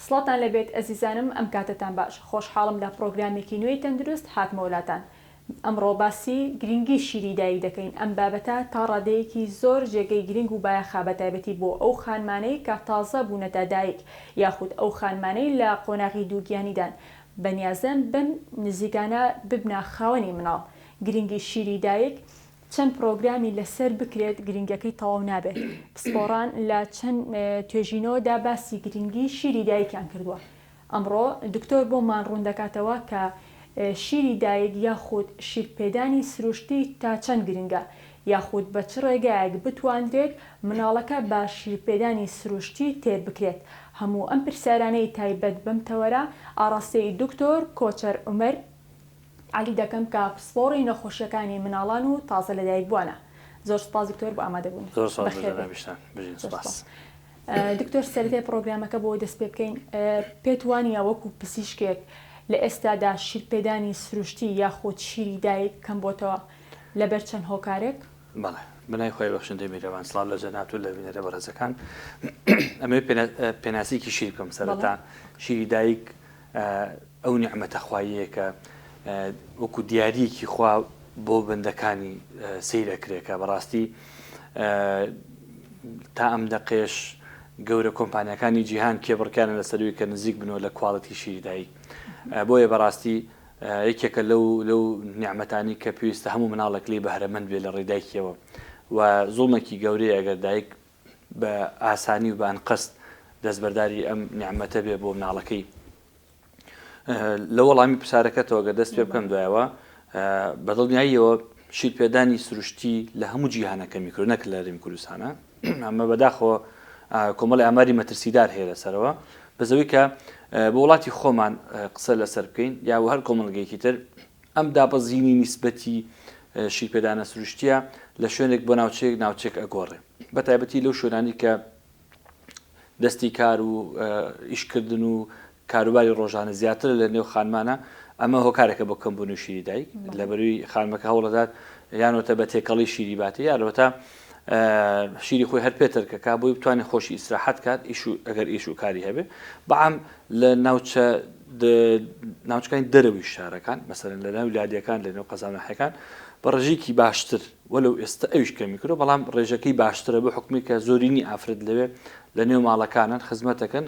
سڵاتان لەبێت ئەزیزانم ئەم کاتتان باش خۆشحاڵم لە پرۆگرامێکی نوێی تەندروست هاتمەوەلاتان. ئەمڕۆ باسی گرنگی شیری دایک دەکەین. ئەم بابەتە تا ڕادەیەکی زۆر جێگەی گرنگ و بایەخا بەتایبەتی بۆ ئەو خانمانەی کە تازە بوونەتە دایک یاخود ئەو خانمانەی لە قۆناغی دووگیانیدان بەنیازەن بن نزیکانە ببنە خاوەنی مناڵ. گرنگی شیری دایک چەند پرۆگرامی لەسەر بکرێت گرنگەکەی تەواو نابێت. پسپۆڕان لە چەند توێژینەوەدا باسی گرنگی شیری دایکیان کردووە. ئەمڕۆ دکتۆر بۆمان ڕوون دەکاتەوە کە شیری دایک یاخود شیرپێدانی سروشتی تا چەند گرنگە یاخود بە چ ڕێگایەک بتوانرێت مناڵەکە بە شیرپێدانی سروشتی تێر بکرێت. هەموو ئەم پرسیارانەی تایبەت بەم تەوەرە ئاڕاستەی دکتۆر کۆچەر عومەر علی دەکەم کە پسپۆڕی نەخۆشیەکانی مناڵان و تازە لەدایک بووانە. زۆر سپاس دکتۆر بۆ ئامادەبوون. دکتۆر سەرەتای پرۆگرامەکە بۆ دەست پێ بکەین، پێت وانیە وەکو پزیشکێک لە ئێستادا شیرپێدانی سروشتی یاخود شیری دایک کەم بۆتەوە لەبەر چەند هۆکارێک؟ بەڵێ بنای خۆی بەخشندەی میرەوان سڵاو لە جەنات و لە بینەرە بەڕێزەکان. ئەمە پێناسیکی شیر بکەم سەرەتا. شیری دایک ئەو نیعمەتە خواییە کە وەکو دیاریەکی خوا بۆ بەندەکانی سەیرەکرێکە. بەڕاستی تا ئەم دەقێش گەورە کۆمپانیەکانی جیهان کێبڕکیانە لەسەروی کە نزیک بنەوە لە کواڵەتی شیری دایک. بۆیە بەڕاستی یەکێکە لەو نیعمەتانی کە پێویستە هەموو مناڵێک لێ بەهرەمەند بێت لە ڕێدایکیەوە و زوڵمێکی گەورەیە ئەگەر دایک بە ئاسانی و بە ئەنقەست دەستبەرداری ئەم نیعمەتە بێ بۆ مناڵەکەی. لە وەڵامی پرسیارەکەتەوە گە دەست پێ بکەم دوایەوە بەدڵنیاییەوە شیرپێدانی سروشتی لە هەموو جیهانەکە میکرۆ نەک لە هەرێمی کوردستانە ئەمە بەداخەوە کۆمەڵی ئاماری مەترسیدار هەیە لەسەرەوە بەزەوەی کە بە وڵاتی خۆمان قسە لەسەر بکەین یا هەر کۆمەڵگەیەکی تر ئەم دابەزینی نیسبەتی شیرپێدانە سروشتیە لە شوێنێک بۆ ناوچێک ئەگۆڕێ بەتایبەتی لەو شوێنانی کە دەستی کار و ئیشکردن و کاروباری ڕۆژانە زیاتر لە نێو خانمانە ئەمە هۆکارێکە بۆ کەمبوونی شیری دایک لەبەروی خانمەکە هەوڵەدات یانەوەتە بە تێکەڵی شیری باتێ یانەوەتە شیری خۆی هەر پێترکەکە بۆی بتوانێت خۆشی ئیسراحەت کات ئەگەر ئیش و کاری هەبێ بەعام لە ناوچەکانی دەرەوەی شارەکان مەسەرەن لە ناو ویلایەتەکان لە نێو قەزانەحەکان بە ڕێژێکی باشتر وەلو ئێستا ئەویش کە میکرۆ بەڵام ڕێژەکەی باشترە بۆ حکمی کە زۆرینی ئافرەت لەوێ لە نێو ماڵەکانن خزمەتەکەن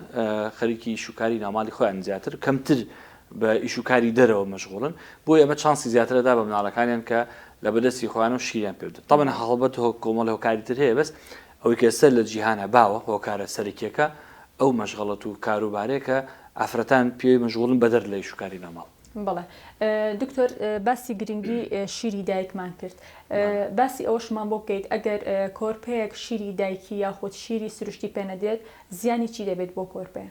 خەریکی ئیشوکاری ناوماڵی خۆیان زیاتر کەمتر بە ئیشوکاری دەرەوە مەشغوڵن بۆی ئەمە چانسی زیاترەدا بە مناڵەکانیان کە لە بەدەستی خۆیان و شیریان پێ بدەن. طبعا هەڵبەت کۆمەڵی هۆکاری تر هەیە بەس ئەوەی کە سەر لە جیهانە باوە هۆکارە سەرکیەکە ئەو مەشغەڵەت و کاروبارێکە ئافرەتان پێی مەشغوڵن بەدەر لە ئیشوکاری ناوماڵ. بەڵێ دکتۆر باسی گرنگی شیری دایکمان کرد باسی ئەوەشمان بۆ بکەیت ئەگەر کۆرپەیەک شیری دایکی یاخود شیری سروشتی پێنەدێت زیانی چی دەبێت بۆ کۆرپەیە؟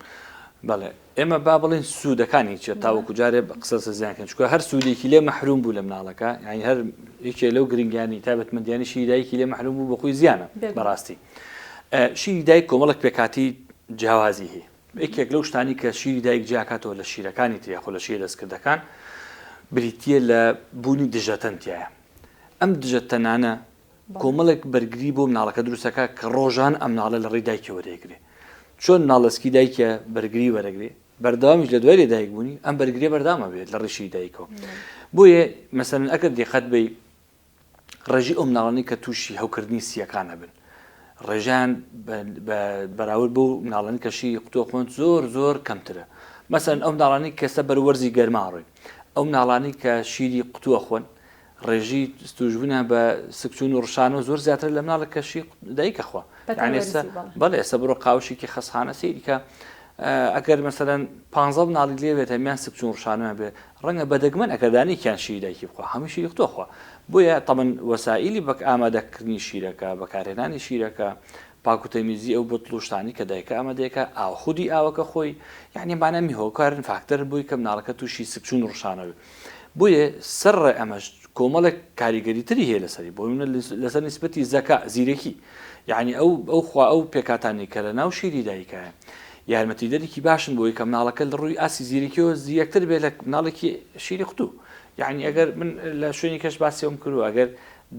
بەڵێ ئێمە با بڵێن سوودەکانی چێت تاوەکو جارێ قسە زیانکەن چکە هەر سوودێکی لێ مەحروم بوو لە مناڵەکە یعنی هەر یەکێ لەو گرنگیانی تایبەتمەندیانی شیری دایکی لێ مەحروم بوو بەخۆی زیانە بەڕاستی. شیری دایک کۆمەڵک پێکاتی جیاوازی هەیە. یەکێک لەو شتانی کە شیری دایک جیاکاتەوە لە شیرەکانی تیاخۆ لە شیر دەستکردەکان بریتیە لە بوونی دژەتەنتیایە. ئەم دژەتەنانە کۆمەڵێک بەرگری بۆ مناڵەکە دروستەکە کە ڕۆژان ئەم مناڵە لە ڕێی دایکی وەرەگرێ. چۆن ناڵسکی دایکە بەرگری وەرەگرێ بەردەوامیش لە دوای لێ دایک بوونی ئەم بەرگریە بەردامە بێت لە ڕێشی دایکەوە. بۆیە مەسەرەن ئەگەر دقت بێ ڕێژی ئەو مناڵانی کە تووشی هەوکردنی سیەکانە بن ڕێژیان بەراورد بۆ مناڵانی کەشی قوتووە خوۆن زۆر کەمترە. مەسەرەن ئەو مناڵانی کەسە بەروەرزی گەرماڕێ ئەو مناڵانی کە شیری قوتووە خوۆن ڕێژی ستوژبوونە بە سکچون و ڕشانە و زۆر زیاتر لە مناڵە کەشی دایکە خوا بەڵێ ئێستا بڕۆ قاوشێکی خەسخانە سەیریکە ئەگەر مەسەرەن 15 مناڵی لێوێت هەمیان سکچون ڕشانە بێ ڕەنگە بەدەگمەن ئەگەردانێکیان شیری دایکی بخوا هەموو شیری قوتووە. بۆیە تەمەن وەسائلی بەک ئامادەکردنی شیرەکە بەکارهێنانی شیرەکە پاکوتەمیزی ئەو بتڵوشتانی کە دایکە ئامادەیەکە ئاو خودی ئاوەکە خۆی یعنی بانەمی هۆکارن فاکتەر بووی کە مناڵەکە تووشی سکچون ڕشانەوێ. بۆیە سەرڕێ ئەمەش کۆمەڵێک کاریگەری تری هەیە لەسەری بۆ لەسەر نسبەتی زەکا زیرەکی یعنی ئەو پێکاتانی کە لە ناو شیری دایکایە یارمەتی دەرێکی باشن بۆی کە مناڵەکە لە ڕووی ئاسی زیرەکیەوە زیەکتر بێت لە مناڵێکی شیری قوتوو. یعنی ئەگەر من لە شوێنی کەش باسیەوەم کردو ئەگەر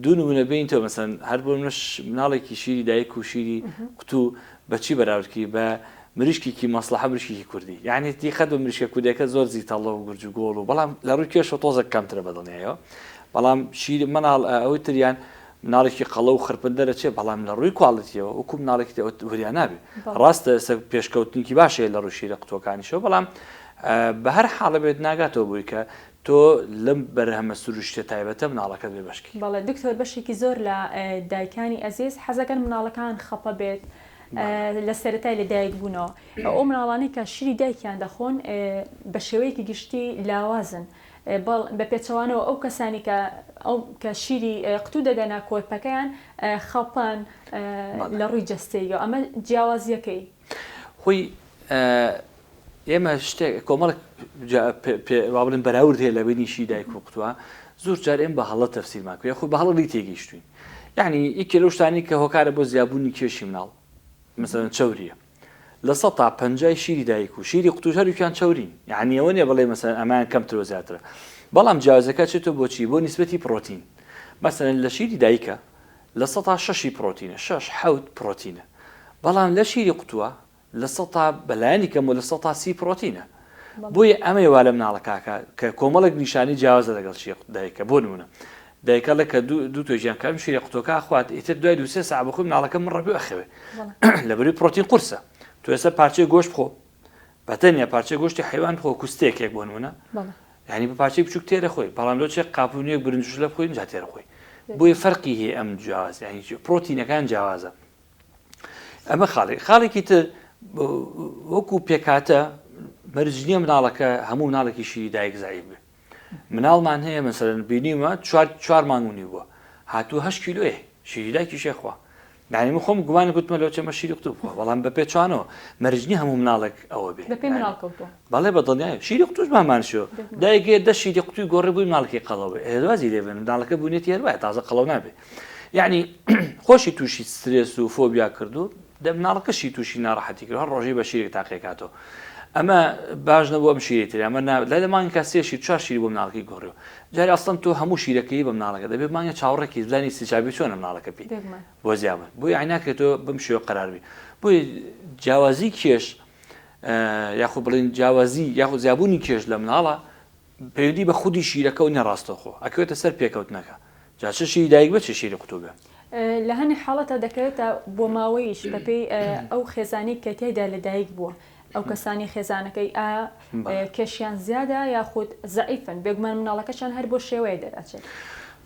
دوو نمونە بینیتەوە مەسەن هەر بۆ منش مناڵێکی شیری دایک و شیری قوتوو بەچی بەراوردکی بە مریشکی مەسلحە مریشکی کوردی یعنی تی خەت بە مریشکە کوردەکە زۆر زیتەڵە و گورج و گۆڵ و بەڵام لە ڕووی کێشە تۆزە کەمترە بەدڵنیایەوە بەڵام شیر مناڵ ئەوەی تریان مناڵێکی قەڵە و خرپن دەرەچێت بەڵام لە ڕووی کوڵەتیەوە وەکو مناڵێکی وریان نابێت ڕاستە پێشکەوتنیکی باشەیە لە ڕووی شیرە قوتوەکانیشەوە بەڵام بە هەر حاڵە بێت ناگاتەوە بووی کە تۆ لەم بەرهەمە سروشتە تایبەتە مناڵەکەت بێ بەشکی بەڵێ دکتۆر بەشێکی زۆر لە دایکانی ئەزیز حەزەکەن مناڵەکان خەپە بێت لە سەرەتای لەدایک بوونەوە ئەو مناڵانەی کە شیری دایکیان دەخۆن بە شێوەیەکی گشتی لاوازن بە پێچەوانەوە ئەو کەسانی کە شیری قوتو دەگەنە کۆرپەکەیان خەپان لە ڕووی جەستەیەوە ئەمە جیاوازیەکەی خۆی ئێمە شتێک کۆمەڵک بڵێن بەراورد هەیە لە بینی شی دایک و قوتووە زۆر جار ئێمە بە هەڵە تەفسیرمان کرد خۆی بە هەڵی تێگەیشتوین یعنی یەکێ لەو شتانی کە هۆکارە بۆ زیابوونی کێشی مناڵ مثلا چەوریە لە 150 شیری دایک و شیری قوتو هەرویان چەورین یعنی ئەوە نیە بڵێ مەسەن ئەمان کەمترەوە زیاترە بەڵام جیاوازەکە چێتۆ بۆچی بۆ نیسبەتی پرۆتین مەسەن لە شیری دایکە لە 106 پرۆتینە 6 پرۆتینە بەڵام لە شیری قوتووە لە 100 بەلایانی کەم و لە 130 پرۆتینە بۆیە ئەمە وا لە مناڵەکەکە کە کۆمەڵک نیشانی جیاوازە لەگەڵ شی دایکە بۆ نمونە دایکەڵە کە دوو تۆژیان کەم شیری قوتوەکە خات ئیتر دوای دو سێ ساعت بخۆی مناڵەکە من ڕەبی ئەخەوێ لەبەروی پرۆتین قورسە تو ێستا پارچەی گۆشت بخۆ بەتەنیا پارچەی گۆشتی حیوان بخۆ کوستێکێک بۆ نمونە یعنی بە پارچەی بچووک تێرە خۆی بەڵام لۆ چێک قاپونیەک برنجش لە بخۆی جا تێرە خۆی بۆیە فەرقی هەیە ئەم جیاواز یعنی پرۆتینەکان جیاوازە ئەمە خاڵێکی تر وەکو پێکاتە مەرجنیە مناڵەکە هەموو مناڵێکی شیری دایک زایب بێ مناڵمان هەیە مەسەرەن بینیمە 4 مانگونی بووە هاتووە 8 کیلۆیە شیری دایکی شێخوا دانی من خۆم گومانی گوتمە لەو چەمە شیری قوتو بخۆ بەڵام بە پێچوانەوە مەرجنی هەموو مناڵێک ئەوە بێ بەڵێ بە دڵنیایە شیری قوتوش مامانشەوە دایکێ دە شیری قوتوی گۆڕی بووی مناڵێکی قەڵەوە هێوازی لێبن مناڵەکە بوونێتی هەروایە تازە قەڵەو نابێ یعنی خۆشی تووشی سترێس و فۆبیا کردو مناڵەکەشی تووشی ناڕەحەتی کرد هەر ڕۆژی بە شیرێک تاقیێکاتەوە ئەمە باش نەبووە ئەم شیرێتری ئەمە لە دەمانگی کە سێ شیر 4 شیری بۆ مناڵەکەی گۆڕیەوە جاری ئەسڵەن تۆ هەموو شیرەکەی بە مناڵەکە دەبێت مانگە چاوەڕێکی زانی سیچابی چۆنە مناڵەکە پێی بۆ زیابن بۆی عیناکرێتەوە بم شێوە قەراربی بۆی جیاوازی کێش یاخود بڵێن جیاوازی یاخود زیابوونی کێش لە مناڵە پەیوەندی بە خودی شیرەکە و نەڕاستەخۆ ئەکەوێتە سەر پێکەوتنەکە جا چه شیری دایک بە چه شیری قوتو بێ لە هەنی حاڵەتە دەکەوێتە بۆ ماوەیش بەپێی ئەو خێزانی کە تێدا لەدایک بووە ئەو کەسانی خێزانەکەی کێشیان زیادە یاخود زەعیفن بێگومان مناڵەکەشان هەر بۆ شێوەیە دەرەچێت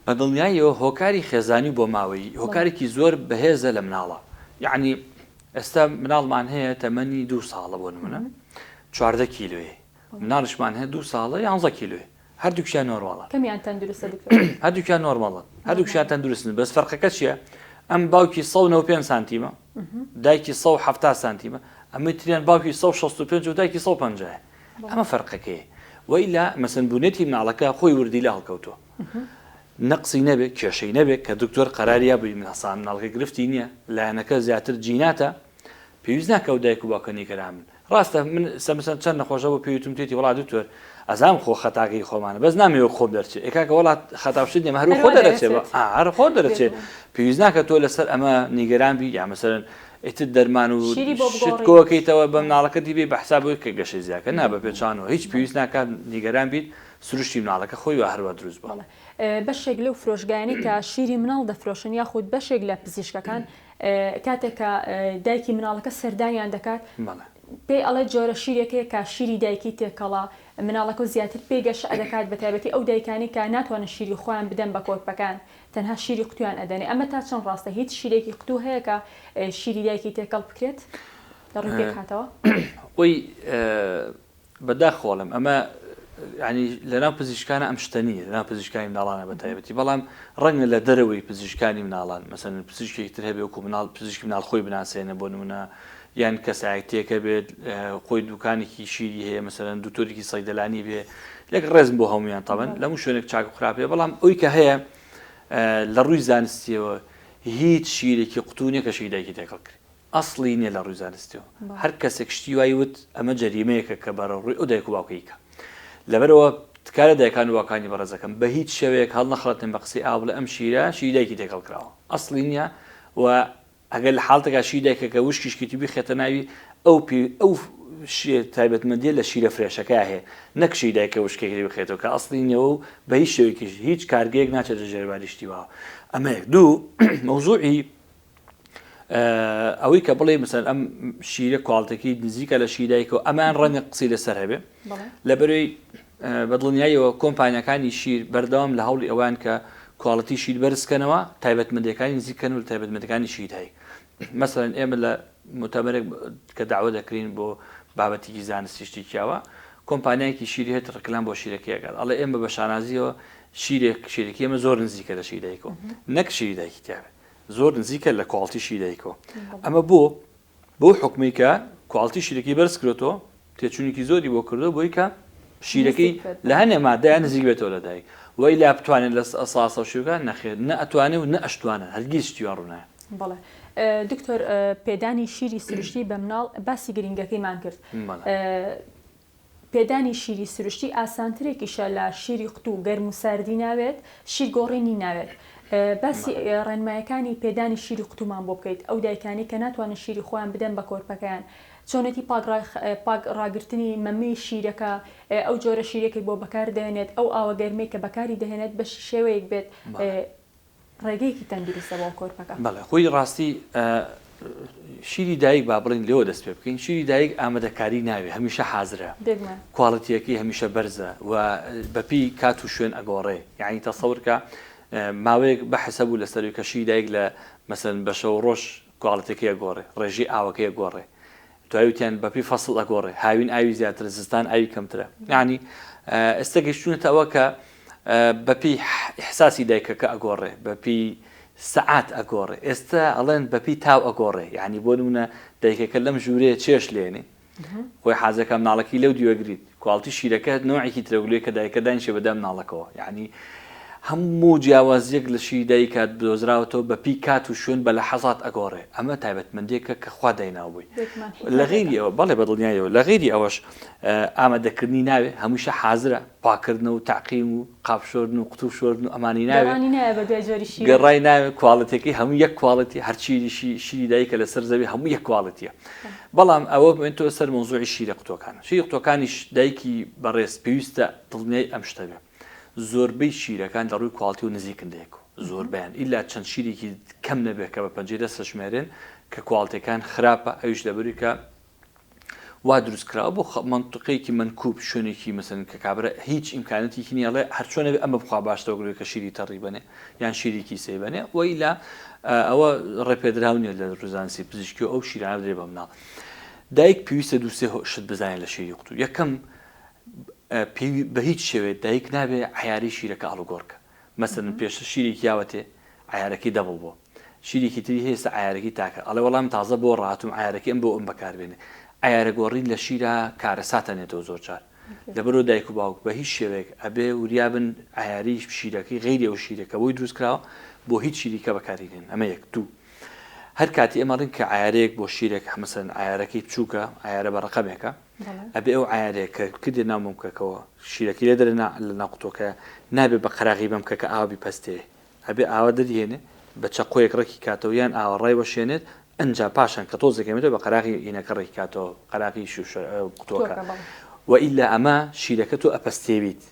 بە دڵنیاییەوە هۆکاری خێزانی بۆ ماوەی هۆکارێکی زۆر بەهێزە لە مناڵە یعنی ئێستا مناڵمان هەیە تەمەنی 2 ساڵە بۆ نمونە 14 کیلۆیە مناڵشمان هەیە 2 ساڵە 11 کیلۆیە هەردووکیان نۆرماڵە کەمیان تەندروستە هەردووکیان نۆرماڵە هەردووکیان تەندروستن بەس فەرقەکە چییە ئەم باوکی 195 سانتیمە دایکی 170 سانتیمە ئەمە تریان باوکی 165 و دایکی 150 ئەمە فەرقەکەی وەئیلا مەسەن بوونێتی مناڵەکە خۆی وردی لە هەڵکەوتووە نەقسی نەبێت کێشەی نەبێت کە دکتۆر قەراریە بووی مناسان مناڵەکە گرفتی نییە لایەنەکە زیاتر جیناتە پێویست ناکە و دایک و باوکە نیگەران بن ڕاستە من سەمسەن چەند نەخۆشە بۆ پێویستم تێتی وڵات دکتۆر ئەزام خۆ خەتاکەی خۆمانە بەس نامەوە خۆم دەرچێت ئێکاکە وڵات خەتاوشت نیە هەروە خۆ دەرەچێت هەر خۆ دەرەچێت پێویست ناکە تۆ لەسەر ئەمە نیگەران بی یا مەسەرەن ئیتر دەرمان و شتکۆکەیتەوە بە مناڵەکە دیبێ بە حسابەوەی کە گەشەی زیاکە نا بە پێچانەوە هیچ پێویست ناکات نیگەران بیت سروشتی مناڵەکە خۆی و هەروە دروست بووە بەشێک لەو فرۆشگایانی کە شیری مناڵ دەفرۆشن یاخود بەشێک لە پزیشکەکان کاتێک کە دایکی مناڵەکە سەردانیان دەکات پێی ئەڵێ جۆرە شیرێکەیە کە شیری دایکی تێکەڵا مناڵەکە زیاتر پێگەش ئەدەکات بە تایبەتی ئەو دایکانی کە ناتوانن شیری خۆیان بدەن بە کۆرپەکان تەنها شیری قوتویان ئەدەنێ ئەمە تا چەند ڕاستە هیچ شیرێکی قوتو هەیە کە شیری دایکی تێکەڵ بکرێت لە ڕووی پێک هاتەوە وەی بەداخۆڵم ئەمە ینی لەناو پزیشکانە ئەم شتەنی لەناو پزیشکانی مناڵانە بە تایبەتی بەڵام ڕەنگە لە دەرەوەی پزیشکانی مناڵان مەسەن پزیشکێکی تر هەبێ وەکو مناڵ پزیشکی مناڵ خۆی بناسێنە بۆ نمونە یان کەسایەتێکە بێت خۆی دوکانێکی شیری هەیە مەسەرەن دوکتۆرێکی سەیدەلانی بێ لەک ڕێزم بۆ هەمویان تاەن لەموو شوێنێک چاک و خراپێ بەڵام ئەوی کە هەیە لە ڕووی زانستیەوە هیچ شیرێکی قوتونیە کە شیری دایکی تێکەڵ کرد ئەسڵی نییە لە ڕووی زانستیەوە هەر کەسێک شتی وای وت ئەمە جەریمەیەکە کە بەرە ڕووی ئەو دایک و باوکەیکە لەبەرەوە تکارە دایکان و باوکانی بەڕێزەکەم بە هیچ شەوەیەک هەڵ نەخڵەتن بە قسەی ئاو لە ئەم شیرە شیری دایکی تێکەڵ کراوە ئەسڵی نییە و ئەگەر لە حاڵتێکا شیری دایکە کە وشکیشکی توی بخێتە ناوی ئەو تایبەتمەندیە لە شیرە فرێشەکە هەیە نەک شیری دایکە وشکێکی بخێتەوە کە ئەسڵینەوە و بە هیچ شێوەیەکیش هیچ کارگەیەک ناچێتە ژێرباریشتیەوە. ئەمە دوو مەوزوعی ئەوەی کە بڵێ مثلا ئەم شیرە کواڵتێکی نزیکە لە شیری دایکەوە ئەمان ڕەنگە قسەی لەسەر هەبێ لەبەرەوەی بەدڵنیایەوە کۆمپانیەکانی شیر بەردەوام لە هەوڵی ئەوان کە کواڵەتی شیر بەرزکەنەوە تایبەتمەندیەکانی نزیکەن و تایبەتمەندەکانی شیر هەیە. مثلا ئێمە لە مؤتەمەرێک کە داوا دەکرین بۆ بابەتێکی زانستی شتێکیاوە کۆمپانیایەکی شیری هێت ڕکلام بۆ شیرەکەیەکات ئەڵێ ئێمە بە شانازیەوە شیرێکی ئێمە زۆر نزیکە لە شیری دایکەوە نەک شیری دایکی تیاوێ زۆر نزیکە لە کواڵتی شیری دایکەوە. ئەمە بۆ حکمی کە کواڵتی شیرەکەی بەرز کردەوە تێچوونێکی زۆری بۆ کردو بۆی کە شیرەکەی لە هەنێ مادەیان نزیک بێتەوە لە دایک وی لا بتوانێت لە ئەساسە و شوگان نەخێت نە ئەتوانێت و نە ئەشتوانە هەرگیز شتیوان ڕوونایە. بەڵێ دکتۆر پێدانی شیری سروشتی بە مناڵ باسی گرنگەکەیمان کرد. پێدانی شیری سروشتی ئاسانترێکیشە لە شیری قوتو گەرم و ساردی ناوێت شیر گۆڕینی ناوێت. باسی ڕێنمایەکانی پێدانی شیری قوتومان بۆ بکەیت ئەو دایکانی کە ناتوانن شیری خۆیان بدەن بە کۆرپەکەیان چۆنەتی پاک ڕاگررتنی مەمی شیرەکە ئەو جۆرە شیرێکی بۆ بەکار دێنێت ئەو ئاوە گەرمەی کە بەکاری دەهێنێت بە شێوەیەک بێت ڕێگەیەکی تەندروستە بۆ کۆرپەکە. بەڵێ خۆی ڕاستی شیری دایک با بڵین لێوە دەست پێ بکەین شیری دایک ئامادەکاری ناوێ هەمیشە حازرە کواڵەتیەکەی هەمیشە بەرزە و بەپی کات و شوێن ئەگۆڕێ یعنی تەسەورکە ماوەیەک بەحسە بوو لەسەر کە شیری دایک لە مەسەن بەشە و ڕۆژ کواڵەتەکەی ئەگۆڕێ ڕێژی ئاوەکەی ئەگۆڕێ توایوتیان بەپی فەسڵ ئەگۆڕێ هاوین ئاوی زیاتر زستان ئاوی کەمترە یعنی ئێستا گەیشتوونەتە ئەوە کە بەپی ئیحساسی دایکەکە ئەگۆڕێ بەپی سەعات ئەگۆڕێ ئێستا ئەڵێن بەپی تاو ئەگۆڕێ یعنی بۆ نمونە دایکەکە لەم ژوورەیە چێش لێنێ خۆی حازەکە مناڵەکی لەو دیوەگریت کواڵتی شیرەکە نوعێکی ترەگولێ کە دایکە دانیشێ بەدە مناڵەکەەوە یعنی هەموو جیاوازیەک لە شیری دایکات دۆزراوەتەوە بەپی کات و شوێن بە لە حەزات ئەگۆڕێ ئەمە تایبەتمەندێکە کە خوا دایناوبووی لە غیری ئەوە بەڵێ بەدڵنیایەوە لە غیری ئەوەش ئامادەکردنی ناوێ هەمووشە حازرە پاکردن و تاقیم و قاپشۆردن و قوتو شۆردن و ئەمانی ناوێ گەڕای ناوێ کواڵەتێکی هەموو یەک کواڵەتی هەرچیریشی شیری دایکە لەسەر زەوی هەموو یەک کواڵەتیە. بەڵام ئەوە بێنەوە سەر مۆزوعی شیرە قوتوەکان شیری قوتوەکانیش دایکی بەڕێز پێویستە دڵنیای ئەم شتە بێ زۆربەی شیرەکان لە ڕووی کواڵتی و نزیکندەیەک زۆربیان ئیلا چەند شیرێکی کەم نەبێت کە بە پەنجەی دەستە ژمێرن کە کواڵتەکان خراپە ئەویش لەبەری کە وا دروستکراوە بۆ منطقەیەکی منکوب شوێنێکی مەسەن کە کابرا هیچ ئیمکانەتێکی نییەڵێ هەرچۆنە ئەمە بخوا باشتەوە گرێت کە شیری تەڕی بنێ یان شیرێکی سێ بنێ وەئیلا ئەوە ڕێپێدراو نیە لە ڕوزانسی پزیشکی و ئەو شیرانە درێ بە مناڵ دایک پێویستە دووسێ شت بزانێت لە شیری قوتو یەکەم بە هیچ شێوێت دایک نابێ عیاری شیرەکە ئاڵوگۆڕکە مەسەن پێشتر شیرێکی یاوەتێ عیارەکەی دەبڵ بۆ شیرێکی تری هێستا عیارەکەی تاکە ئەڵێ وەڵام تازە بۆ ڕاتوم عیارەکە ئەم بۆ ئەم بەکاربێنێ ئایارە گۆڕین لە شیرە کارەساتەنێتەوە زۆر جار لەبەرەوە دایک و باوک بە هیچ شێوەیەک ئەبێ وریابن ئایاری شیرەکەی غیری ئەو شیرەکە بۆی دروستکراوە بۆ هیچ شیرێکە بەکارهێنن ئەمە یەک دوو هەر کاتی ئەمەڕین کە عیارەیەک بۆ شیرێک مەسەن عیارەکەی بچووکە عیارە بە ڕقەمێکە ئەبێ ئەو عیارەیە کە کردێ ناو مەمکەکەەوە شیرەکی لێ دەرێ لە ناقوتۆکە نابێت بە قەراغی بەمکەکە ئاوی پەستێ ئەبێ ئاوە دەدێنێ بە چەقۆیەک ڕێکی کاتەوە یان ئاوە ڕای وەشێنێت ئەنجا پاشان کە تۆزەکەمێتەوە بە قەراغی ئینەکە ڕێکی کاتەوە قەراغی قوتۆکە وئیلا ئەمە شیرەکە تۆ ئەپەستێویت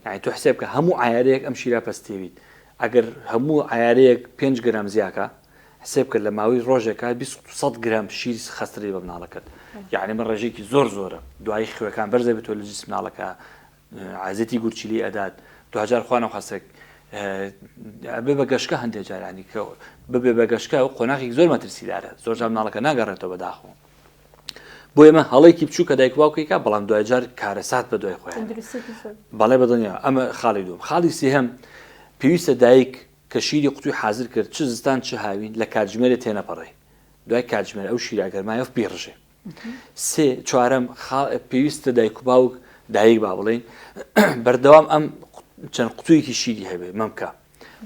یعنی تۆ حسێب کە هەموو عیارەیەک ئەم شیرە پەستێویت ئەگەر هەموو عیارەیەک 5 گرام زیاکە حسێب کرد لە ماوەی ڕۆژێکە 200 گرام شیر خەستری بە مناڵەکەت یعنی من ڕێژێکی زۆر زۆرە دوای خوێەکان بەرزە بێتەوە لە جسم مناڵەکە عازەتی گورچیلی ئەدات دوجار خوانە خەسێک بێ بە گەشکە هەندێک جارانی کە ببێ بە گەشکە و قۆناغی زۆر مەترسیدارە زۆر جار مناڵەکە ناگەڕێتەوە بەداخەوە بۆ ئێمە هەڵەیەکی بچوو کە دایک باوکەیکە بەڵام دوای جار کارەسات بە دوای خۆیان بەڵێ بەدڵنیا ئەمە خاڵی دوم خاڵی سێهەم پێویستە دایک کە شیری قوتوی حازر کرد چ زستان چ هاوین لە کاتژمێرە تێنەپەڕێ دوای کاتژمێر ئەو شیراگەرمایە بیڕژێ سێ چوارەم پێویستە دایک و باوک دایک با بڵێن بەردەوام ئەم چەند قوتوویەکی شیری هەبێ مەمکە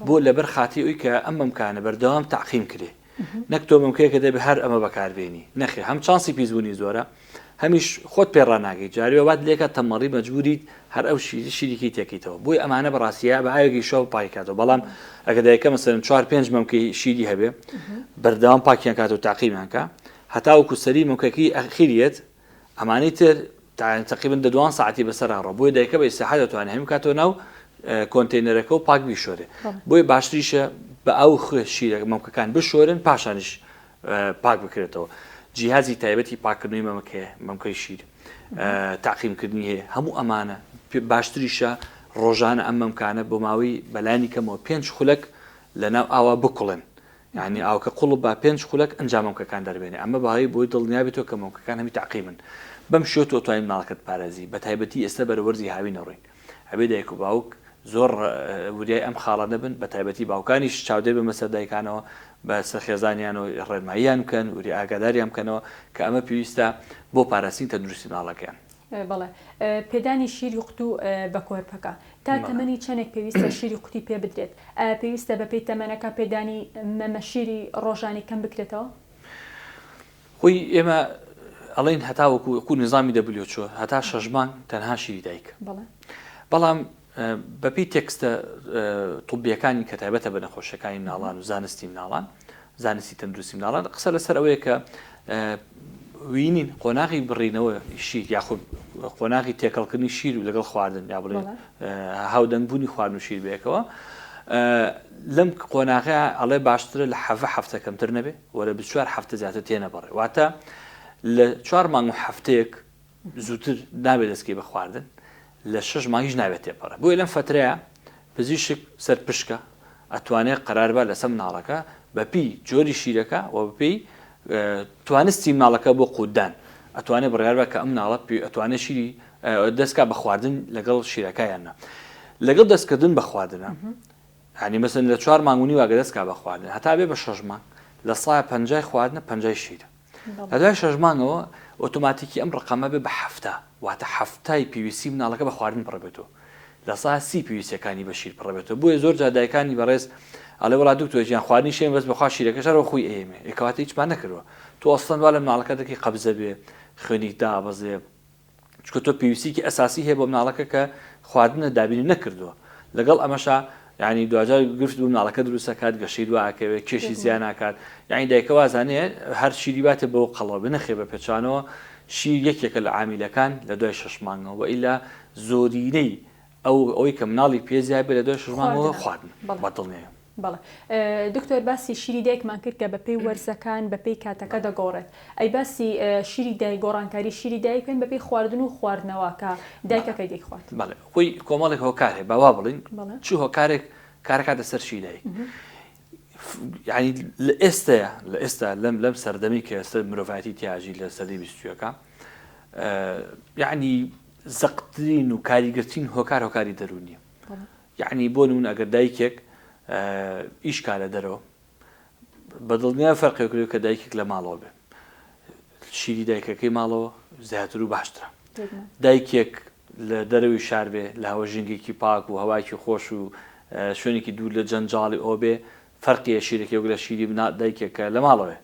بۆ لەبەر خاتی ئەوی کە ئەم مەمکانە بەردەوام تەعقیم کرێ نەک تۆ مەمکەیەکە دەبێ هەر ئەمە بەکاربێنی نەخێ هەم چانسی پیسبوونی زۆرە هەمیش خۆت پێڕناگەی جاری وات لێکە تەمەڕی مەجبوریت هەر ئەو شیرێکی تێکیتەوە بۆی ئەمانە بەڕاستیە بە ئاوێکی شەو پاکاتەوە بەڵام ئەگە دایکە مەسەرن 4-5 مەمکەی شیری هەبێ بەردەوام پاکیان کات و تاقیمانکە هەتاوەکو سەری مەمکەکی ئەخیریت ئەمانی تر تقریبا 2 ساعتی بەسەرڕۆ بۆی دایکە بە ئیساحە دەتوانێت هەمی کاتەوە ناو کۆنتینەرەکە و پاک بیشۆرێ بۆی باشتریشە بە ئەو شیرە مەمکەکان بشۆرن پاشانش پاک بکرێتەوە جیهازی تایبەتی پاکردنی مەمکەی شیر تاقیمکردنی هەیە هەموو ئەمانە باشتریشە ڕۆژانە ئەم مەمکانە بۆ ماوەی بەلانی کەمەوە 5 خولەک لەناو ئاوا بکوڵن یعنی ئاوکە قوڵ بە 5 خولەک ئەنجام مەمکەکان دەربێنێ ئەمە بەهایی بۆی دڵنیابێتەوە کە مەمکەکان هەمی تاقیمن بەم شێوە تۆ توانین ماڵەکەت پارێزی بە تایبەتی ئێستا بەرەوەرزی هاوی نەڕۆین هەبێ دایک و باوک زۆر وریای ئەم خاڵە نەبن بە تایبەتی باوکانیش چاودێ بە مەسەر دایکانەوە بە سەرخێزانیان و ڕێنماییان بکەن وری ئاگاداریان بکەنەوە کە ئەمە پێویستە بۆ پاراستنی تەندروستی ماڵەکەیان. بەڵێ پێدانی شیری قوتو بە کۆرپەکە تا تەمەنی چەندێک پێویستە شیری قوتی پێ بدرێت پێویستە بەپێی تەمەنەکە پێدانی مەمە شیری ڕۆژانی کەم بکرێتەوە؟ خۆی ئێمە ئەڵین هەتاوەکو نظامی دەبلیۆچۆ هەتا 6 مانگ تەنها شیری دایک بەڵام بەپی تێکستە توبیەکانی کە تایبەتە بە نەخۆشەکانی مناڵان و زانستی مناڵان زانستی تەندروستی مناڵان قسە لەسەر ئەوەیە کە وینین قۆناغی بڕینەوە شیر یاخود قۆناغی تێکەڵکردنی شیر و لەگەڵ خواردن یا بڵێ هاودەنگبوونی خواردن و شیر بێکەوە لەم قۆناغەیە ئەڵێ باشترە لە 7 هەفتە کەمتر نەبێ وەرە 24 هەفتە زیاتر تێنەبڕێ واتە لە 4 مانگ و هەفتەیەک زووتر نابێت دەستکەی بە خواردن لە 6 مانگیش نابێت تێپەڕێ بۆیە لەم فترەیە پزیشک سەر پشکە ئەتوانێت قەراربە لەسەر مناڵەکە بەپی جۆری شیرەکە و بەپی توانستی مناڵەکە بۆ قودان ئەتوانێت بڕیار بە کە ئەم مناڵە ئەتوانێت شیری دەستکە بە خواردن لەگەڵ شیرەکەیانە لەگەڵ دەستکردن بە خواردنە هەنی مەسن لە 4 مانگونی واگە دەستکا بە خواردن هەتا بێ بە 6 مانگ لە سایە 50 خواردنە 50 شیرە لە دوای 6 مانگەوە ئۆتۆماتیکی ئەم ڕقەمە بێ بە هەفتە واتە هەفتای پێویستی مناڵەکە بە خواردن پڕبێتەوە لە سایە 30 پێویستیەکانی بە شیر پڕبێتەوە بۆیە زۆر جا دایکانی بەڕێز ئەڵێ وڵا دکتۆر گیان خواردنی شێن بەس بەخوا شیرەکەش هەرەوە خۆی ئێمێ ئێکەواتە هیچمان نەکردووە تۆ ئەسڵەن وا لە مناڵەکەتێکی قەبزە بێ خوێنی دابەزێ چکە تۆ پێویستیکی ئەساسی هەیە بۆ مناڵەکە کە خواردنە دابینی نەکردووە لەگەڵ ئەمەشا یعنی دوجار گرفت بوو مناڵەکە دروستە کات گەشەی دواکەوێت کێشی زیان ناکات یعنی دایکەوە زانێ هەر شیری باتێ بۆ قەڵەوە بنەخێ بە پێچانەوە شیر یەکێکە لە عامیلەکان لە دوای 6 مانگەوە ئیلا زۆرینەی ئەوەی کە مناڵی پێزیای بێ لە دوای 6 مانگەوە خواردن بەدڵنیە. بەڵێ دکتۆر باسی شیری دایکمان کرد کە بەپێی وەرزەکان بەپێی کاتەکە دەگۆڕێت ئەی باسی شیری دایک گۆڕانکاری شیری دایکن بەپێی خواردن و خواردنەوە کە دایکەکەی دەی خوارد. بەڵێ خۆی کۆمەڵێک هۆکار هەیە باوا بڵین چ هۆکارێک کارەکە دەسەر شیری دایک یعنی لە ئێستا لەم سەردەمی کە ئێستا مرۆڤایەتی تیاژی لە سەدەی 20ەکە یعنی زەقترین و کاریگرترین هۆکاری دەرونیە یعنی بۆ نمونە ئەگەر دایکێک ئیش کارە دەرەوە بەدڵنیا فەرقێکەوە کە دایکێک لە ماڵەوە بێ شیری دایکەکەی ماڵەوە زیاتر و باشترە دایکێک لە دەرەوەی شار بێ لە هەوە ژنگێکی پاک و هەواکی خۆش و شوێنێکی دوور لە جەنجاڵی ئەو بێ فەرقیە شیرێکی لە شیری دایکێکە لە ماڵەوە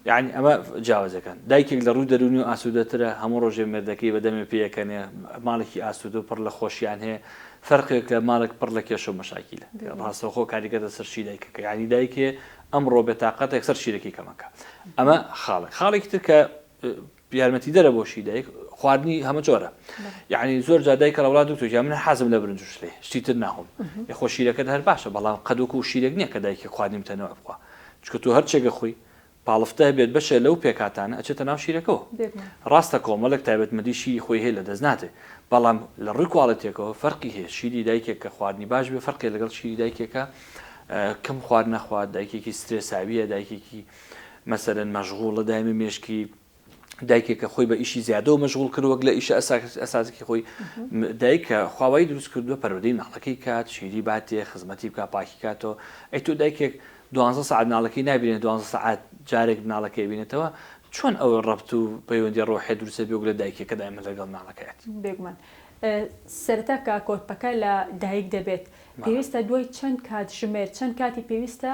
یعنی ئەمە جیاوازەکان دایکێک لە ڕووی دەرونی و ئاسوودەترە هەموو ڕۆژێ مێردەکەی بەدەمێ پێیەکەنێ ماڵێکی ئاسوود و پڕ لە خۆشیان هەیە فەرقێک لە ماڵێک پڕ لە کێشە و مەشاکیلە ڕاستەوخۆ کاریگەرە سەر شی دایکەکە یعنی دایکێ ئەمڕۆ بێتاقەتێک سەر شیرەکەی کەمەکە ئەمە خاڵێکی تر کە یارمەتی دەرە بۆ شی دایک خواردنی هەمە جۆرە یعنی زۆر جا دایکە لە وڵات دکتۆر من حەزم لە برنج و شلێ شتیتر ناهۆم یخۆ شیرەکەت هەر باشە بەڵام قەدوکە و شیرێک نییە کە دایکی خواردنی بتەنەوە بخوا چکە تو هەرچێکە خۆی پاڵفتە بێت بەشە لەو پێکاتانە ئەچێتە ناو شیرەکەەوە ڕاستە کۆمەڵک تایبەتمەدی شیری خۆی هەیە لە دەست ناتێ بەڵام لە ڕووی کوواڵەتێکەوە فەرقی هەیە شیری دایکێک کە خواردنی باش بێ فەرقی لەگەڵ شیری دایکێکە کەم خوارد نەخوات دایکێکی سترێساویە دایکێکی مەسەرەن مەشغوڵە دایمە مێشکی دایکێکە خۆی بە ئیشی زیادە و مەشغوڵ کردوەک لە ئیشە ئەساسێکی خۆی دایکە خواوایی دروست کردووە پەروەردەی ناڵەکەی کات شیری باتێ خزمەتی بکات پاکی کاتەوە ئەی تۆ دایکێک 12 ساعت ناڵەکەی نبینێت 12 ساعت جارێک ناڵەکەی بینێتەوە چۆن ئەوە ڕەبت و پەیوەندی ڕۆحێ دروستە بێ لە دایکێکە دایمە لەگەڵ ناڵەکەیت بێگومان سەرەتا کە کۆرپەکە لە دایک دەبێت پێویستە دوای چەند کات ژمێر چەند کاتی پێویستە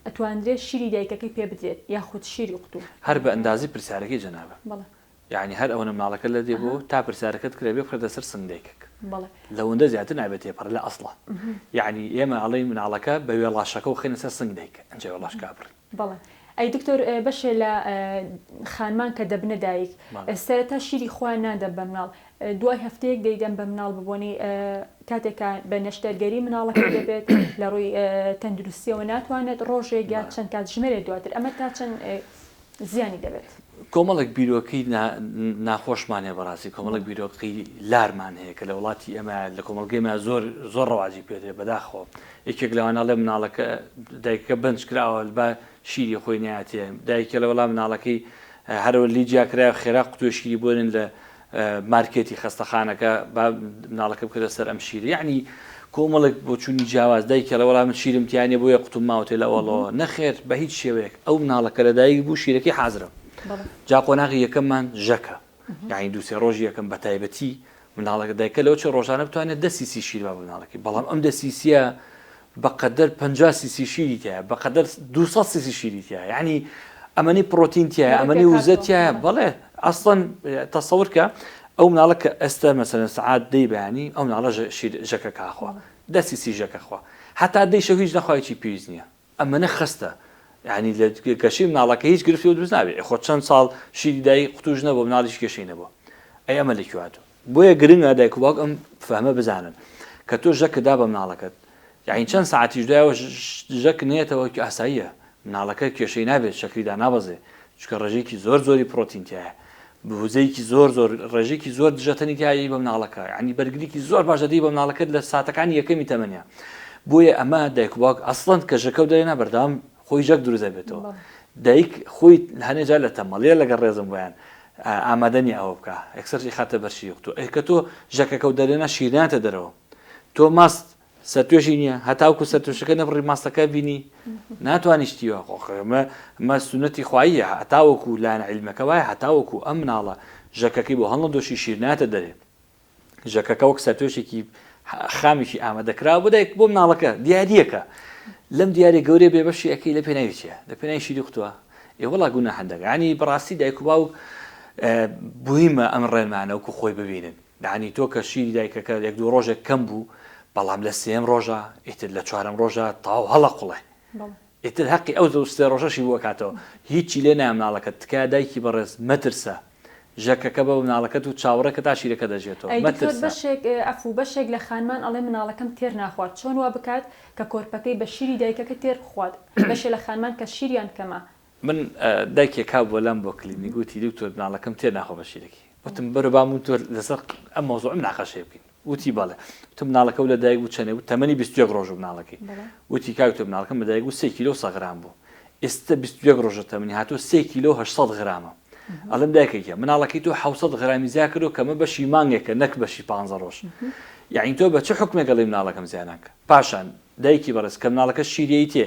ئەتوانرێت شیری دایکەکەی پێ بدرێت یاخود شیری قوتو هەر بە ئەندازی پرسیارەکەی جەنابە يعني هەر ئەوە مناڵەکە لە دێ بۆ تا پرسیارەکەت کرێ بێ بخرێتە سەر سنگدەیکێک لەوەندە زیاتر نابێت تێپەڕ لە ئەسڵە یعنی ئێمە ئەڵێ مناڵەکە بە وێڵاشەکە و خێنە سەر سنگدەیکە ئەنجێ وێڵاش کابڕی بەڵێ ئەی دکتۆر بەشێ لە خانمان کە دەبنە دایک سەرەتا شیری خۆیان نادەن بە مناڵ دوای هەفتەیەک دەیدەن بە مناڵ ببوونی کاتێکە بە نەشتەرگەری مناڵەکە دەبێت لە ڕووی تەندروستیەوە ناتوانێت ڕۆژێک یا چەند کات ژمێرێک دواتر ئەمە تا چەند زیانی دەبێت کۆمەڵێک بیرۆکەی ناخۆشمانێ بەڕاستی کۆمەڵێک بیرۆقی لارمان هەیە کە لە وڵاتی ئەمە لە کۆمەڵگەیمە زۆر ڕەواجی پێێ بەداخۆ یەکێک لەواناڵێ مناڵەکە دایکەکە بنجکراوە بە شیری خۆی ناتێ دایکە لە وەڵام مناڵەکەی هەرەوە لیجیاکرا خێرا قوتوە شیری بۆرن لە مارکێتی خەستەخانەکە با مناڵەکە بکرێتە سەر ئەم شیری یعنی کۆمەڵێک بۆ چوونی جیاواز دایکە لە وەڵام شیرم تیانێ بۆیە قوتم ماوتێ لە ئەوڵەوە نەخێر بە هیچ شێوەیەک ئەو مناڵەکە لە دایک بوو شیرەکەی حازرە جا قۆناغی یەکەممان ژەکە یعنی دووسێ ڕۆژی یەکەم بە تایبەتی مناڵەکە دایکە لەو چه ڕۆژانە بتوانێت 10 سیسی شیر بە مناڵەکەی بەڵام ئەم 10 سیسیە بەقەدەر 50 سیسی شیری تایە بەقەدەر 200 سیسی شیری تایە یعنی ئەمەنی پرۆتین تایە ئەمەنی وزە تایە بەڵێ ئەسڵەن تەسەور کە ئەو مناڵەکە ئێستا مەسەلەن سەعات دەی بەیانی ئەو مناڵە ژەکە کاخوا 10 سیسی ژەکە خوا هەتا دەی شەو هیچ نەخوایکی پێویست نییە ئەمەنە خستە یعنی لە گەشەی مناڵەکە هیچ گرفتی و دروست نابێت خۆ چەند ساڵ شیری دای قوتوژ نەبوو مناڵیش کێشەی نەبووە ئەی ئەمە لەکواتوە بۆیە گرنگە دایک و باوک ئەم فەهمە بزانن کە تۆ ژەکەدا بە مناڵەکەت یعنی چەند ساعتیش دوایەوە ژەک نێتەوە ئاساییە مناڵەکە کێشەی نابێت شەکریدا نابەزێ چکە ڕێژێکی زۆری پرۆتین تایە بوزەیەکی زۆر ڕێژێکی زۆر دژەتەنی تایی بە مناڵەکە ینی بەرگریکی زۆر باش دەدەی بە مناڵەکەت لە ساتەکانی یەکەمی تەمەنیە بۆیە ئەمە دایک و باوک ئەسڵەن کە ژەکە دەێنە بەردەوام خۆی ژەک دروست دەبێتەوە دایک خۆی هەنێجا لە تەمەڵیە لەگەڵ ڕێزم بۆیان ئامادەنی ئەوە بکە یەکسەرشی خاتە بەرشی وقتۆ کە تۆ ژەکەکە و دەرێنە شیرناتە دەرەوە تۆ ماست سەرتوێژی نییە هەتاوکو سەرتوشەکە نەبڕی ماستەکە بینی ناتوانیشتیوە مە سونەتی خواییە هەتاوەکو لاەنە عیلمەکە وایە هەتاوەکو ئەم مناڵە ژەکەکەی بۆ هەڵە دۆشی شیرناتە دەرێ ژەکەکە وەک سەرتوێشێکی خامیکی ئامادەکرا بۆدایک بۆ مناڵەکە دیاریەکە لەم دیارە گەورەی بێبەشی ئەەکەی لە پێناویچە لە پێناوی شیری قوتووە ئێوەڵا گونە هەندەکانی بەڕاستی دایک و باوک بوویمە ئەم ڕێنمانەوەکو خۆی ببینن دانی تۆ کە شیری دایکەکە یەک دوو ڕۆژێک کەم بوو بەڵام لە سێم ڕۆژە ئیتر لە چوارەم ڕۆژە تاو هەڵە قوڵێ ئیتر حەقی ئەو سێ ڕۆژەشی بووە کاتەوە هیچی لێ نایە مناڵەکەت تکا دایکی بەڕێز مەترسە ژەکەکە بە مناڵەکەت و چاوەڕێکە تا شیرەکە دەژێتەوە بەشێک لە خانمان ئەڵێ مناڵەکەم تێر ناخوات چۆن وا بکات کە کۆرپەکەی بە شیری دایکەکە تێر بخوات بەشێ لە خانمان کە شیریان کەمە من دایکێک کا بۆ لەم بۆ کلینیک وتی دکتۆر مناڵەکەم تێر ناخۆ بە شیرەکەی وتم بەرە بام تۆ لەسەر ئەم مۆزوع مناقەشە بکەین وتی بەڵێ وتم مناڵەکە لە دایک بوو چەنێ تەمەنی 21 ڕۆژ مناڵەکەی وتی کاکتۆ مناڵەکەم بە دایک بوو 3 کیلۆ 100 غرام بوو ئێستا 21 ڕۆژە تەمەنی هاتۆ 3 کیلۆ 800 غرامە ئەڵم دایکێکە مناڵەکەی تۆ 700 غرامی زیاد کردو کەمە بەشی مانگێکە نەک بەشی 15 ڕۆژ یعنی تۆ بە چه حکمێک گەڵی مناڵەکەم زیانناکە پاشان دایکی بەڕێز کە مناڵەکە شیرەی تێ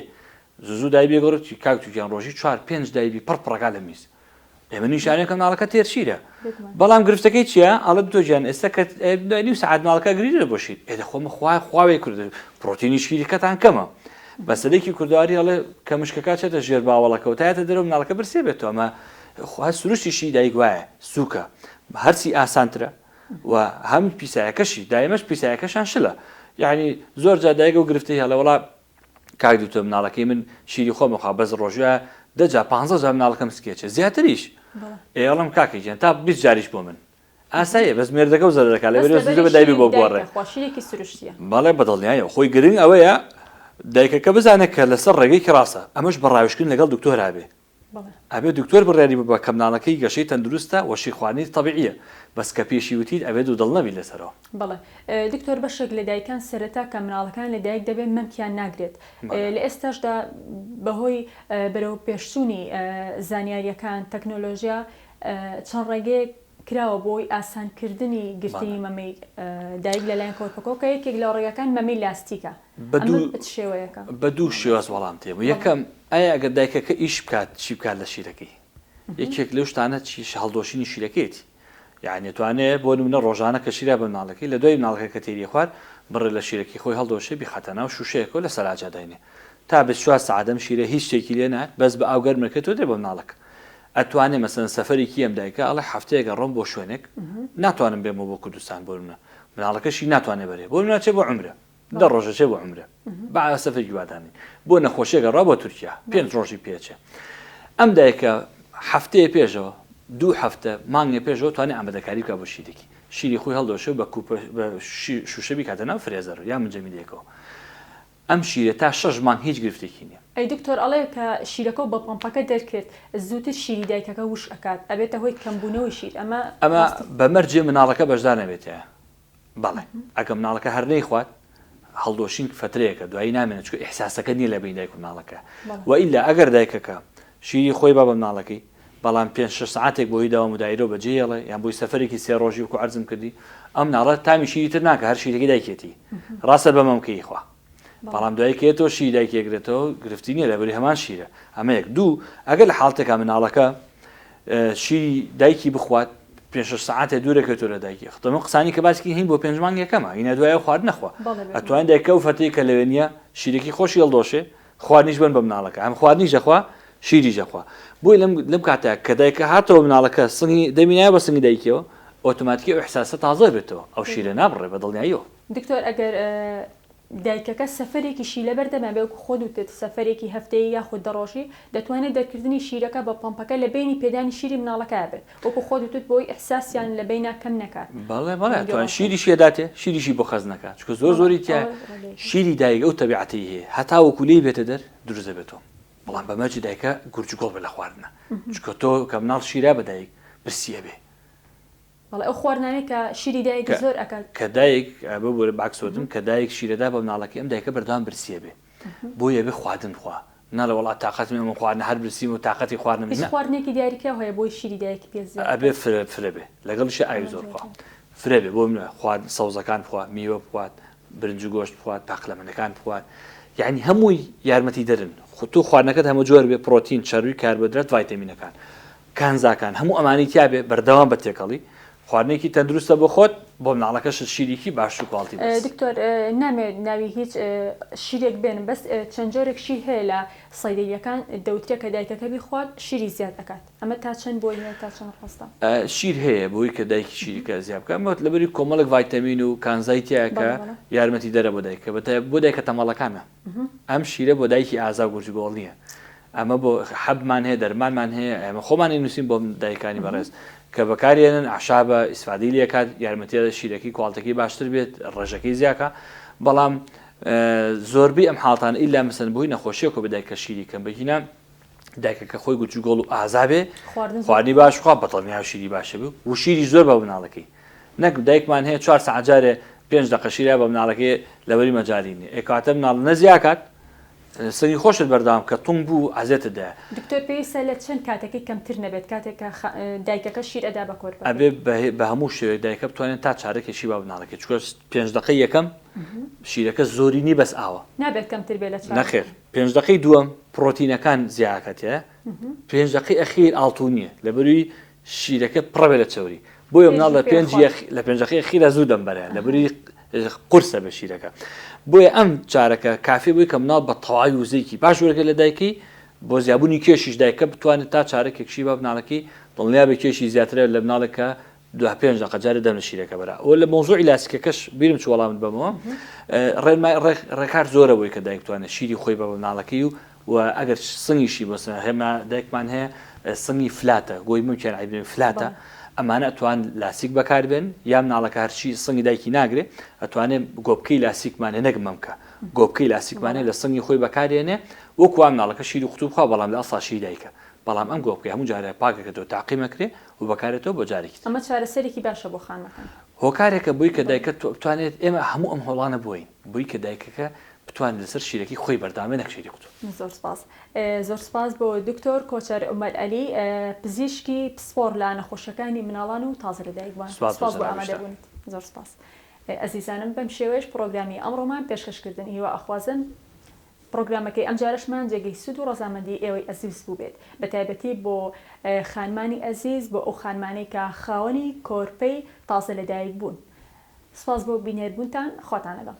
زوو دای بێگەڕێتی کاکتوکیان ڕۆژی 4-5 دایبی پڕپڕەکە لە میز ئێمە نیشانەکە مناڵەکە تێر شیرە بەڵام گرفتەکەی چییە ئەڵە تۆ گیان ئێستا کە نیو سعات مناڵەکە گریرە بۆ شیر ئێدەخۆمە خواوێ کرد پرۆتینی شیرەکەتان کەمە بەسەدەێکی کوردواری ئەڵێ کە مشکەکە چێتە ژێر باوەڵەکە و تایەتە دەرەوە مناڵەکە برسێ بێتەوە ئەمە سروشتیشی دایک وایە سووکە هەرچی ئاسانترە و هەم پیسایەکەشی دایمەش پیسایەکەشان شلە یعنی زۆر جا دایکە و گرفتی هەڵە وڵا کاک دوتۆ مناڵەکەی من شیری خۆمەخوا بەز ڕۆژوە دەجا 15 جا مناڵەکەم سکێچە زیاتریش ئێڵم کاکەیان تا 20 جاریش بۆ من ئاساییە بەس مێردەکە و زەرەکە لە بەدایبی بۆ گۆڕێ بەڵێ بەدڵنیایە خۆی گرنگ ئەوەیە دایکەکە بزانێت کە لەسەر ڕێگەی کڕاستە ئەمەش بەڕاوشکردن لەگەڵ دکتۆر هابێ ئەبێ دکتۆر بڕیاری بە کەمناڵەکەی گەشەی تەندروستە وەشی خوانی تەبیعیە بەس کە پێشی وتیت ئەبێت و دڵ نەبی لەسەرەوە بەڵێ دکتۆر بەشێک لە دایکان سەرەتا کە مناڵەکان لە دایک دەبێت مەمکیان ناگرێت لە ئێستاشدا بەهۆی بەرەو پێشچوونی زانیاریەکان تەکنۆلۆژیا چەند ڕێگەیەک کراوە بۆی ئاسانکردنی گرتنی مەمەی دایک لەلایەن کۆرپەکە یەکێک لە ڕێگەکان مەمەی لاستیکە شێوەیەەکە بە دوو شێواز وەڵام تێبوو یەکەم ئایا ئەگەر دایکەکە ئیش بکات چی بکات لە شیرەکەی یەکێک لەو شتانە چی هەڵدۆشینی شیرەکەیتی یعنی توانێت بۆ نمونە ڕۆژانە کە شیرە بە مناڵەکەی لە دوای مناڵەکە کە تێری خوارد بڕێ لە شیرەکەی خۆی هەڵدۆشێ بیخاتە ناو شوشەیەکەوە لە سەلاجە داینێ تا 24 ساعەدەم شیرە هیچ شتێکی لێ نات بەس بە ئاوگەرمەکە تۆ دێ بە مناڵەکە ئەتوانێ مەسەن سەفەرێکی ئەم دایکە ئەڵێ هەفتەیەکە ڕۆم بۆ شوێنێک ناتوانم بێمەوە بۆ کوردستان بۆ منە مناڵەکەشی ناتوانێت بەرێ بۆ منە چێ بۆ عمرە دە ڕۆژە چێ بۆ عمرە با سەفەرێکی وادانی بۆ نەخۆشیێکە ڕا بۆ تورکیا 5 ڕۆژی پێچێ ئەم دایکە هەفتەیە پێشەوە 2 هەفتە مانگێ پێشەوە توانێت ئامادەکاری بکە بۆ شیرێکی شیری خۆی هەڵدۆشە بە شوشەبی کاتەناو فرێزەر یا منجەمیدێکەوە ئەم شیرە تا 6 مانگ هیچ گرفتێکی نییە. ئەی دکتۆر ئەڵێ کە شیرەکە بە پۆمپەکە دەرکرد زووتر شیری دایکەکە وش ئەکات ئەبێتە هۆی کەمبوونەوەی شیر ئەمە بەمەرجێ مناڵەکە بەشدار نەبێتەیە بەڵێ ئەگەم مناڵەکە هەر نەیخوات هەڵدۆشین فترەیەکە دوایی نامێنێت چکە ئیحساسەکە نییە لە بین دایک و مناڵەکە وئیلا ئەگەر دایکەکە شیری خۆی با بە مناڵەکەی بەڵام 5-6 ساعتێک بۆی داوام و دایرۆ بەجێڵێ یان بۆی سەفەرێکی 3 ڕۆژی وکو عەرزم کردی ئەم ناڵە تامی شیری تر ناکە هەر شیرەکەی دایکێتی ڕاستە بەمەمکەی خوا بەڵام دوایکێتەوە شیری دایکێگرێتەوە گرفتی نییە لەبەری هەمان شیرە ئەمە یەک دوو ئەگەر لە حاڵتێکا مناڵەکە شیری دایکی بخوات 5 ساعتە دوورەکەوتۆ لە دایکی خەتەمە قسانی کە باسکی هین بۆ 5 مانگ یەکەمە هینە دوایە خوارد نەخوا ئەتوانین دایکە و فەتەی کە لەوێ نیە شیرێکی خۆشی هەڵدۆشێ خواردنیش بن بە مناڵەکە ئەم خواردنیش دەخوا شیری جەخوا بۆی لەم کاتە کە دایکە هاتەوە مناڵەکە سنگی دەمینایە بە سنگی دایکەوە ئۆتۆماتیکی ئیحساسە تازە بێتەوە ئەو شیرە نابڕێ بە دڵنیاییەوە. دکتۆر ئەگەر دایکەکە سەفەرێکیشی لەبەردەما بێ خۆ دوتت سەفەرێکی هەفتەیە یاخود دەڕۆژی دەتوانێت دەرکردنی شیرەکە بە پۆمپەکە لە بینی پێدانی شیری مناڵەکە بێت وەکو خۆ دوتت بۆی ئیحساسیان لە بینە کەم نەکات. بەڵێ توان شیریشی داتێ شیریشی بۆ خەز نەکات چکە زۆری تیا شیری دایک ئەو تەبیعەتی هەیە هەتا وەکو لێی بێتە دەر دروست دەبێتەوە بەڵام بەمەرجی دایکە گورجگۆڵ بە لە خواردنە چکە تۆ کە مناڵ شیرا بە دایک برسیە بێ بەڵێ ئەو خواردنانەی کە شیری دایک زۆر ئەکات کە دایک بۆ باکسۆتم کە دایک شیرەدا بە مناڵەکە ئەم دایکە بەردەوام برسیە بێ بۆیە بێ خواردن بخوا ناڵە وڵات تااقەتم ئەمە خواردن هەر برسیم و تااقەتی خواردن خواردنێکی دیاریکە هەیە بۆی شیری دایکی پێ ئەبێ فرە بێ لەگەڵشی ئاوی زۆر بخوا فرە بێ بۆ منە خوارد سەوزەکان بخوا میوە بخوات برنج و گۆشت بخوات پاقلەمەنەکان بخوات یعنی هەمووی یارمەتی دەرن تۆ خواردنەکەت هەموو جۆر بێ پرۆتین چەروی کاربۆدرات ڤایتامینەکان کانزاکان هەموو ئەمانی تیا بێ بەردەوام بە تێکەڵی خواردنێکی تەندروستە بۆ خۆت بۆ مناڵەکەش شیرێکی باش و کواڵتی دکتۆر نامێت ناوی هیچ شیرێک بێنم بەس چەند جۆرێک شیر هەیە لە سەیدەریەکان دەوترێت کە دایکەکە بیخوات شیری زیاد دەکات ئەمە تا چەند بۆی تا چەند ڕاستە شیر هەیە بۆی کە دایکی شیرەکە زیاد بکات ئەمە لەبەری کۆمەڵێک ڤایتامین و کانزایتیایکە یارمەتی دەرە بۆ دایکە بۆ دایکە تەمەڵەکانە ئەم شیرە بۆ دایکی ئازا و گورجگۆڵ نییە ئەمە بۆ حەبمان هەیە دەرمانمان هەیە ئەمە خۆمان نووسین بۆ دایکانی بەڕێز کە بەکارێنن عشابە ئیسفادی لێکات یارمەتیە شیرەکەی کوالتەکەی باشتر بێت ڕێژەکەی زیاکە بەڵام زۆربەی ئەم حاڵتان ئیلا مەسەن بۆی نەخۆشیەکە بە دایکە شیری کەم بگینە دایکەکە خۆی گوچوگۆڵ و ئازابێ خواردنی باشخوا بەتەڵنیا شیری باشە بێ و شیری زۆر بە مناڵەکەی نەک دایکمان هەیە 4 ساعت جارێ 5 دقیقە شیرە بە مناڵەکەی لەبەری مەجارینی ئێکاتە مناڵ نەزیاکات سنگی خۆشت بەردام کە تونگ بوو عزێتدا دکتۆر پێویستە لە چەند کاتێکی کەمتر نەبێت کاتێکە دایکەکە شیر ئەدا بە کۆر ئەبێ بە هەموو شێوەیە دایکە بتوانێت تا چارەکێکی با بناڵەکە چکە 5 دقیقە یەکەم شیرەکە زۆری نی بەس ئاوە نابێت کەمتر بێت لە نەخێر 5 دقیقەی دووەم پرۆتینەکان زیاکەتە 5 دقیقەی ئەخیر ئاڵتونیە لەبەروی شیرەکە پڕەبێ لە چەوری بۆیە مناڵ لە 5 دقیقەی ئەخیرە زوو دەمبەرە لەبەری قورسە بە شیرەکە بۆیە ئەم چارەکە کافی بووی کە مناڵ بە تەواوی وزەیەکی باش وەرگە لە دایکی بۆ زیابوونی کێشیش دایکە بتوانێت تا چارەکێکشی بە مناڵەکەی دڵنیا بە کێشی زیاترە لە مناڵەکە 5 دقیقە جارە دەم لە شیرەکە بەرا ئەو لە مۆزوعی لاسیکەکەش بیرم چ وەڵامت بەمەوە ڕێکار زۆرە بووی کە دایک توانێت شیری خۆی بە مناڵەکەی و ئەگەر سنگیشی بۆسە هێما دایکمان هەیە سنگی فلاتە گۆی ممکن عیبێن فلاتە ئەمانە ئەتوان لاسیک بەکاربێن یا مناڵەکە هەرچی سنگی دایکی ناگرێت ئەتوانێت گۆبکەی لاسیکمانێ نەگمەمکە گۆبکەی لاسیکمانێ لە سنگی خۆی بەکارێنێ وەکو مناڵەکە شیری خوتوبخوا بەڵام لە ئەسڵ شیری دایکە بەڵام ئەم گۆبکەی هەموو جارە پاکەکەتەوە تاقیمەکرێ و بەکارێتەوە بۆ جارێکی ئەمە چارەسەرێکی باشە بۆ خانەکان هۆکارێکە بووی کە دایکە بتوانێت ئێمە هەموو ئەم هەوڵانە بووین بووی کە دایکەکە بتوانێت لەسەر شیرەکەی خۆی بەردامێ نەکشێری قوتو زۆر سپاس بۆ دکتۆر کۆچەر عومەر عەلی پزیشکی پسپۆر لە نەخۆشەکانی مناڵان و تازە لەدایکبوون سپاس بۆ ئامادەبوونت زۆر سپاس ئەزیزانم بەم شێوەیەش پرۆگرامی ئەمڕۆمان پێشکەشکردن هیوا ئەخوازن پرۆگرامەکەی ئەم جارشمان جێگەی سود و ڕەزامەندی ئێوەی ئەزیز بوو بێت بە تایبەتی بۆ خانمانی ئەزیز بۆ ئەو خانمانەی کە خاوەنی کۆرپەی تازە لەدایک بوون سپاس بۆ بینێربوونتان خواتان لەگەڵ